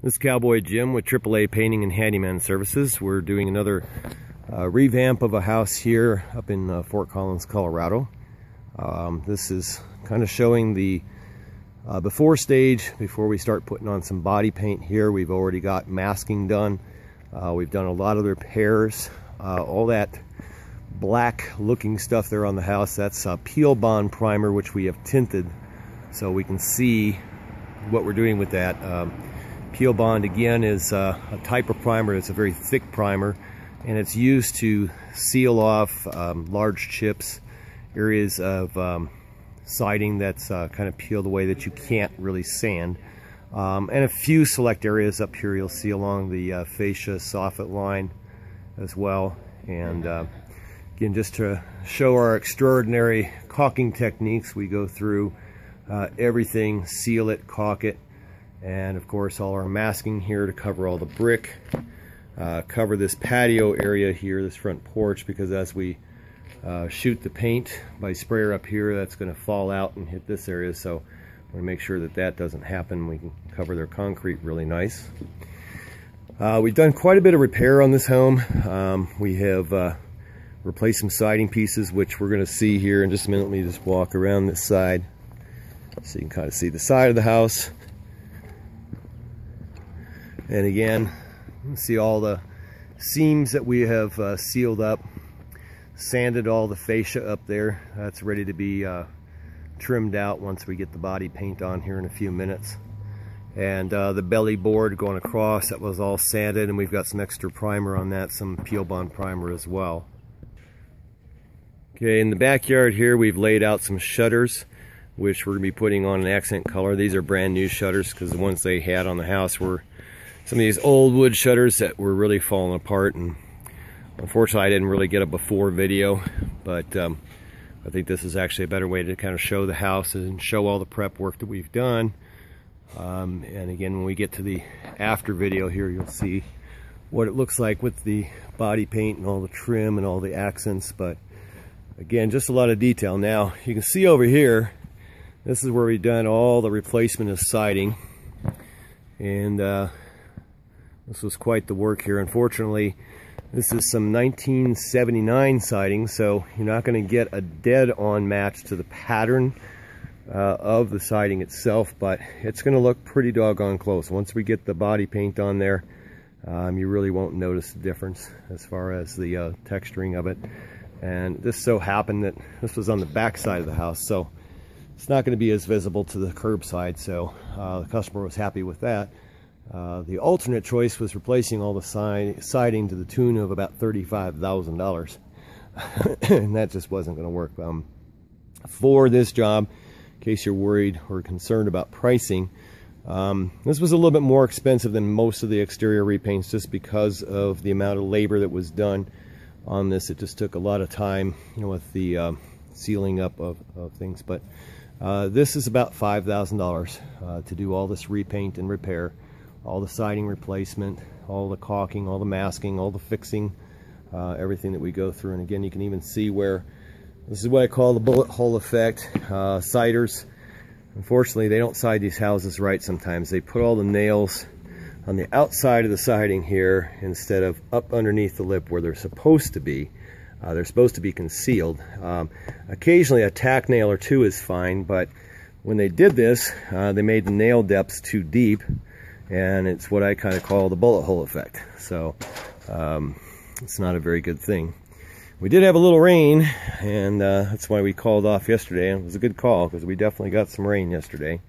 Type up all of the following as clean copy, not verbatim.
This is Cowboy Jim with AAA Painting and Handyman Services. We're doing another revamp of a house here up in Fort Collins, Colorado. This is kind of showing the before stage before we start putting on some body paint here. We've already got masking done. We've done a lot of repairs. All that black looking stuff there on the house, that's Peel Bond primer, which we have tinted so we can see what we're doing with that. Peel Bond again is a type of primer. It's a very thick primer, and it's used to seal off large chips, areas of siding that's kind of peeled away that you can't really sand, and a few select areas up here you'll see along the fascia soffit line as well. And again, just to show our extraordinary caulking techniques, we go through everything, seal it, caulk it, and of course all our masking here to cover all the brick, cover this patio area here, this front porch, because as we shoot the paint by sprayer up here, that's going to fall out and hit this area, so we want to make sure that that doesn't happen. We can cover their concrete really nice. We've done quite a bit of repair on this home. We have replaced some siding pieces, which we're going to see here in just a minute. Let me just walk around this side so you can kind of see the side of the house. And again, you can see all the seams that we have sealed up, sanded all the fascia up there. That's ready to be trimmed out once we get the body paint on here in a few minutes. And the belly board going across, that was all sanded, and we've got some extra primer on that, some Peel Bond primer as well. Okay, in the backyard here we've laid out some shutters, which we're going to be putting on an accent color. These are brand new shutters because the ones they had on the house were some of these old wood shutters that were really falling apart, and unfortunately I didn't really get a before video, but I think this is actually a better way to kind of show the house and show all the prep work that we've done. And again, when we get to the after video here, you'll see what it looks like with the body paint and all the trim and all the accents. But again, just a lot of detail. Now you can see over here, this is where we've done all the replacement of siding, and this was quite the work here. Unfortunately, this is some 1979 siding, so you're not going to get a dead-on match to the pattern of the siding itself, but it's going to look pretty doggone close. Once we get the body paint on there, you really won't notice the difference as far as the texturing of it. And this so happened that this was on the back side of the house, so it's not going to be as visible to the curb side, so the customer was happy with that. The alternate choice was replacing all the siding to the tune of about $35,000, and that just wasn't going to work. For this job, in case you're worried or concerned about pricing, this was a little bit more expensive than most of the exterior repaints just because of the amount of labor that was done on this. It just took a lot of time, you know, with the sealing up of things. But this is about $5,000 to do all this repaint and repair, all the siding replacement, all the caulking, all the masking, all the fixing, everything that we go through. And again, you can even see where this is what I call the bullet hole effect. Siders, unfortunately, they don't side these houses right sometimes. They put all the nails on the outside of the siding here instead of up underneath the lip where they're supposed to be. They're supposed to be concealed. Occasionally a tack nail or two is fine, but when they did this, they made the nail depths too deep, and it's what I kind of call the bullet hole effect. So it's not a very good thing. We did have a little rain, and that's why we called off yesterday. And it was a good call because we definitely got some rain yesterday,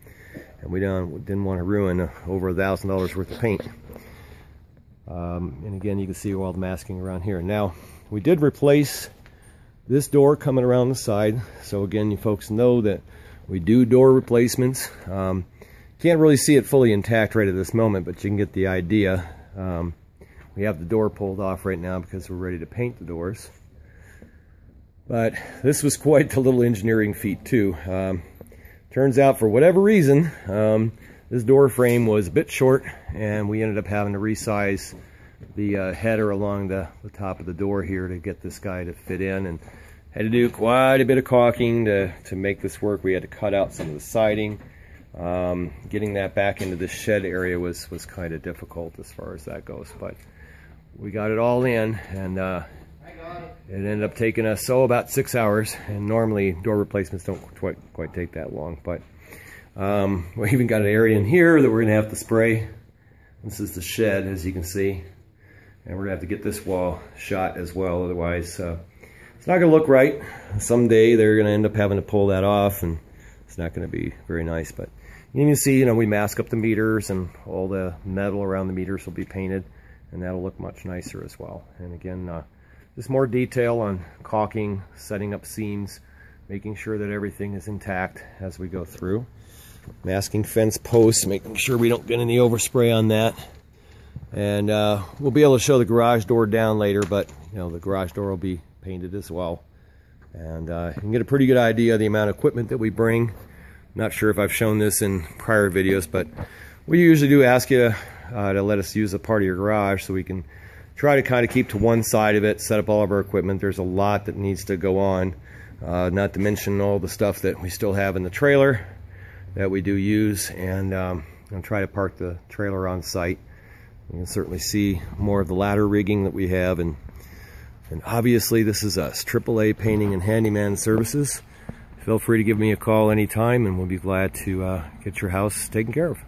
and we didn't want to ruin over $1,000 worth of paint. And again, you can see all the masking around here. Now, we did replace this door coming around the side. So again, you folks know that we do door replacements. Can't really see it fully intact right at this moment, but you can get the idea. We have the door pulled off right now because we're ready to paint the doors. But this was quite the little engineering feat too. Turns out, for whatever reason, this door frame was a bit short, and we ended up having to resize the header along the top of the door here to get this guy to fit in, and had to do quite a bit of caulking to make this work. We had to cut out some of the siding. Getting that back into the shed area was kind of difficult as far as that goes, but we got it all in, and it ended up taking us about 6 hours, and normally door replacements don't quite take that long. But we even got an area in here that we're gonna have to spray. This is the shed, as you can see, and we're gonna have to get this wall shot as well, otherwise it's not gonna look right. Someday they're gonna end up having to pull that off, and it's not gonna be very nice. But you can see, we mask up the meters, and all the metal around the meters will be painted, and that'll look much nicer as well. And again, just more detail on caulking, setting up seams, making sure that everything is intact as we go through. Masking fence posts, making sure we don't get any overspray on that. And we'll be able to show the garage door down later, but the garage door will be painted as well. And you can get a pretty good idea of the amount of equipment that we bring. Not sure if I've shown this in prior videos, but we usually do ask you to let us use a part of your garage so we can try to kind of keep to one side of it, set up all of our equipment. There's a lot that needs to go on, not to mention all the stuff that we still have in the trailer that we do use, and I'll try to park the trailer on site. You can certainly see more of the ladder rigging that we have, and obviously this is us, AAA Painting and Handyman Services. Feel free to give me a call anytime, and we'll be glad to get your house taken care of.